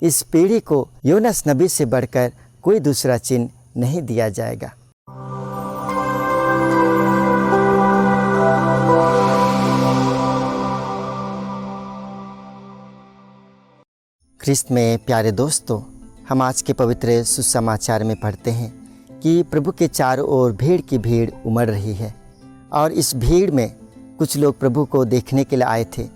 इस पीढ़ी को योनस नबी से बढ़कर कोई दूसरा चिन्ह नहीं दिया जाएगा। ख्रिस्त में प्यारे दोस्तों, हम आज के पवित्र सुसमाचार में पढ़ते हैं कि प्रभु के चारों ओर भीड़ की भीड़ उमड़ रही है और इस भीड़ में कुछ लोग प्रभु को देखने के लिए आए थे,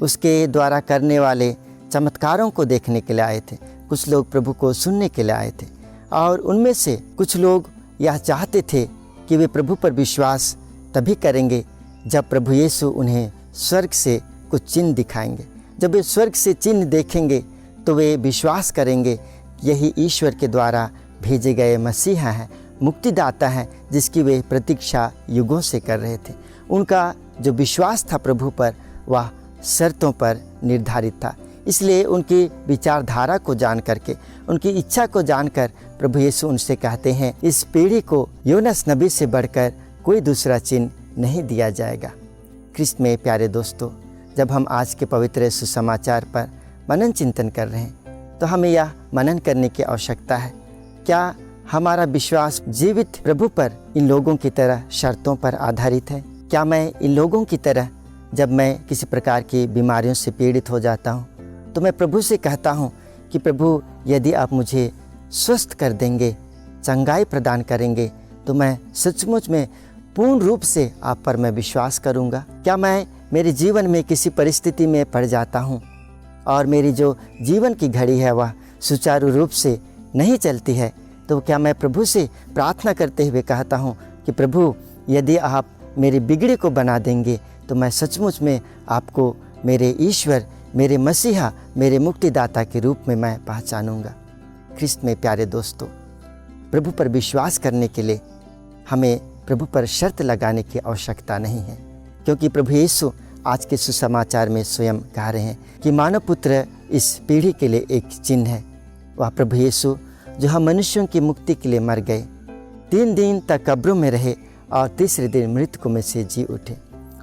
उसके द्वारा करने वाले चमत्कारों को देखने के लिए आए थे, कुछ लोग प्रभु को सुनने के लिए आए थे और उनमें से कुछ लोग यह चाहते थे कि वे प्रभु पर विश्वास तभी करेंगे जब प्रभु यीशु उन्हें स्वर्ग से कुछ चिन्ह दिखाएंगे। जब वे स्वर्ग से चिन्ह देखेंगे तो वे विश्वास करेंगे कि यही ईश्वर के द्वारा भेजे गए मसीहा हैं, मुक्तिदाता हैं, जिसकी वे प्रतीक्षा युगों से कर रहे थे। उनका जो विश्वास था प्रभु पर, वह शर्तों पर निर्धारित था। इसलिए उनकी विचारधारा को जान करके, उनकी इच्छा को जानकर प्रभु यीशु उनसे कहते हैं, इस पीढ़ी को योनस नबी से बढ़कर कोई दूसरा चिन्ह नहीं दिया जाएगा। ख्रिस्त में प्यारे दोस्तों, जब हम आज के पवित्र सुसमाचार पर मनन चिंतन कर रहे हैं तो हमें यह मनन करने की आवश्यकता है, क्या हमारा विश्वास जीवित प्रभु पर इन लोगों की तरह शर्तों पर आधारित है? क्या मैं इन लोगों की तरह जब मैं किसी प्रकार की बीमारियों से पीड़ित हो जाता हूँ तो मैं प्रभु से कहता हूँ कि प्रभु यदि आप मुझे स्वस्थ कर देंगे, चंगाई प्रदान करेंगे, तो मैं सचमुच में पूर्ण रूप से आप पर मैं विश्वास करूँगा? क्या मैं मेरे जीवन में किसी परिस्थिति में पड़ जाता हूँ और मेरी जो जीवन की घड़ी है वह सुचारू रूप से नहीं चलती है, तो क्या मैं प्रभु से प्रार्थना करते हुए कहता हूँ कि प्रभु यदि आप मेरी बिगड़ी को बना देंगे तो मैं सचमुच में आपको मेरे ईश्वर, मेरे मसीहा, मेरे मुक्तिदाता के रूप में मैं पहचानूंगा। ख्रिस्त में प्यारे दोस्तों, प्रभु पर विश्वास करने के लिए हमें प्रभु पर शर्त लगाने की आवश्यकता नहीं है, क्योंकि प्रभु यीशु आज के सुसमाचार में स्वयं कह रहे हैं कि मानव पुत्र इस पीढ़ी के लिए एक चिन्ह है। वह प्रभु यीशु जो हम मनुष्यों की मुक्ति के लिए मर गए, 3 दिन तक कब्रों में रहे और तीसरे दिन मृतकों में से जी उठे,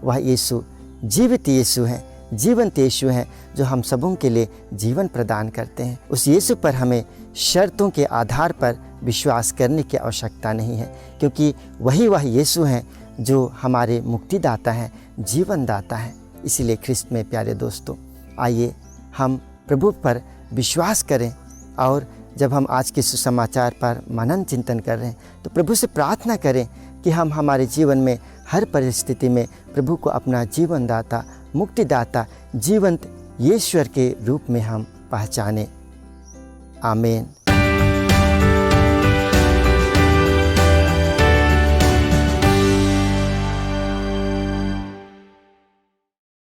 वह यीशु जीवित यीशु हैं, जीवंत यीशु हैं, जो हम सबों के लिए जीवन प्रदान करते हैं। उस यीशु पर हमें शर्तों के आधार पर विश्वास करने की आवश्यकता नहीं है, क्योंकि वह यीशु हैं जो हमारे मुक्तिदाता हैं, जीवन दाता हैं। इसीलिए ख्रिस्त में प्यारे दोस्तों, आइए हम प्रभु पर विश्वास करें और जब हम आज के सुसमाचार पर मनन चिंतन कर रहे हैं तो प्रभु से प्रार्थना करें कि हम हमारे जीवन में हर परिस्थिति में प्रभु को अपना जीवन दाता, मुक्तिदाता, जीवंत ईश्वर के रूप में हम पहचानें। आमीन।